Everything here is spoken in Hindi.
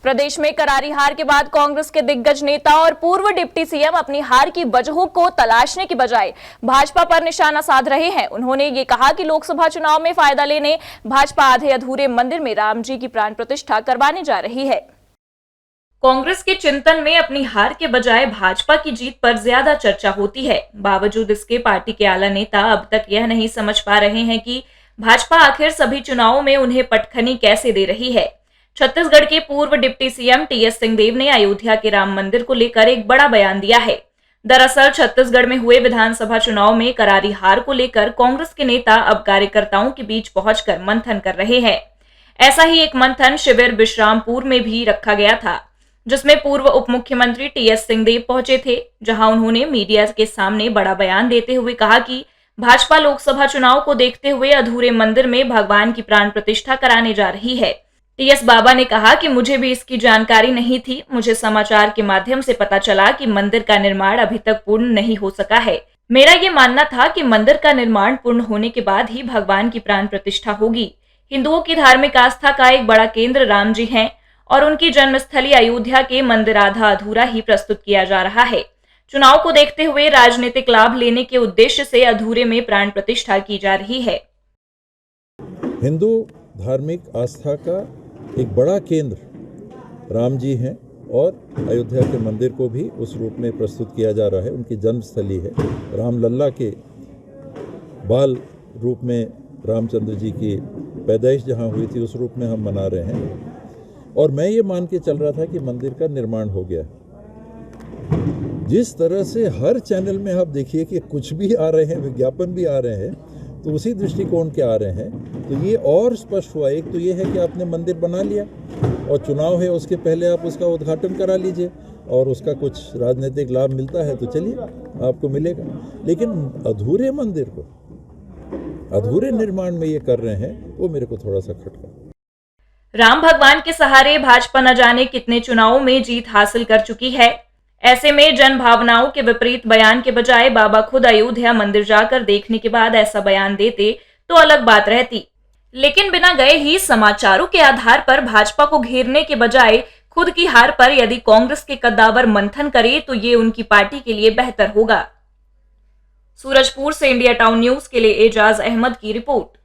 प्रदेश में करारी हार के बाद कांग्रेस के दिग्गज नेता और पूर्व डिप्टी सीएम अपनी हार की वजहों को तलाशने की बजाय भाजपा पर निशाना साध रहे हैं। उन्होंने ये कहा कि लोकसभा चुनाव में फायदा लेने भाजपा आधे अधूरे मंदिर में राम जी की प्राण प्रतिष्ठा करवाने जा रही है। कांग्रेस के चिंतन में अपनी हार के बजाय भाजपा की जीत पर ज्यादा चर्चा होती है। बावजूद इसके पार्टी के आला नेता अब तक यह नहीं समझ पा रहे हैं कि भाजपा आखिर सभी चुनावों में उन्हें पटखनी कैसे दे रही है। छत्तीसगढ़ के पूर्व डिप्टी सीएम टीएस सिंहदेव ने अयोध्या के राम मंदिर को लेकर एक बड़ा बयान दिया है। दरअसल छत्तीसगढ़ में हुए विधानसभा चुनाव में करारी हार को लेकर कांग्रेस के नेता अब कार्यकर्ताओं के बीच पहुंचकर मंथन कर रहे हैं। ऐसा ही एक मंथन शिविर विश्रामपुर में भी रखा गया था, जिसमें पूर्व उप मुख्यमंत्री टीएस सिंहदेव पहुंचे थे, जहां उन्होंने मीडिया के सामने बड़ा बयान देते हुए कहा कि भाजपा लोकसभा चुनाव को देखते हुए अधूरे मंदिर में भगवान की प्राण प्रतिष्ठा कराने जा रही है। टीएस बाबा ने कहा कि मुझे भी इसकी जानकारी नहीं थी। मुझे समाचार के माध्यम से पता चला कि मंदिर का निर्माण अभी तक पूर्ण नहीं हो सका है। मेरा ये मानना था कि मंदिर का निर्माण पूर्ण होने के बाद ही भगवान की प्राण प्रतिष्ठा होगी। हिंदुओं की धार्मिक आस्था का एक बड़ा केंद्र राम जी हैं और उनकी जन्मस्थली अयोध्या के मंदिर आधा अधूरा ही प्रस्तुत किया जा रहा है। चुनाव को देखते हुए राजनीतिक लाभ लेने के उद्देश्य से अधूरे में प्राण प्रतिष्ठा की जा रही है। हिंदू धार्मिक आस्था का एक बड़ा केंद्र राम जी हैं और अयोध्या के मंदिर को भी उस रूप में प्रस्तुत किया जा रहा है। उनकी जन्मस्थली है। रामलल्ला के बाल रूप में रामचंद्र जी की पैदाइश जहाँ हुई थी उस रूप में हम मना रहे हैं। और मैं ये मान के चल रहा था कि मंदिर का निर्माण हो गया। जिस तरह से हर चैनल में आप देखिए कि कुछ भी आ रहे हैं, विज्ञापन भी आ रहे हैं, तो उसी दृष्टिकोण के आ रहे हैं, तो ये और स्पष्ट हुआ। एक तो ये है कि आपने मंदिर बना लिया और चुनाव है, उसके पहले आप उसका उद्घाटन करा लीजिए और उसका कुछ राजनीतिक लाभ मिलता है तो चलिए आपको मिलेगा। लेकिन अधूरे मंदिर को अधूरे निर्माण में ये कर रहे हैं, वो मेरे को थोड़ा सा खटका। राम भगवान के सहारे भाजपा न जाने कितने चुनावों में जीत हासिल कर चुकी है। ऐसे में जन भावनाओं के विपरीत बयान के बजाय बाबा खुद अयोध्या मंदिर जाकर देखने के बाद ऐसा बयान देते तो अलग बात रहती। लेकिन बिना गए ही समाचारों के आधार पर भाजपा को घेरने के बजाय खुद की हार पर यदि कांग्रेस के कद्दावर मंथन करे तो ये उनकी पार्टी के लिए बेहतर होगा। सूरजपुर से इंडिया टाउन न्यूज के लिए एजाज अहमद की रिपोर्ट।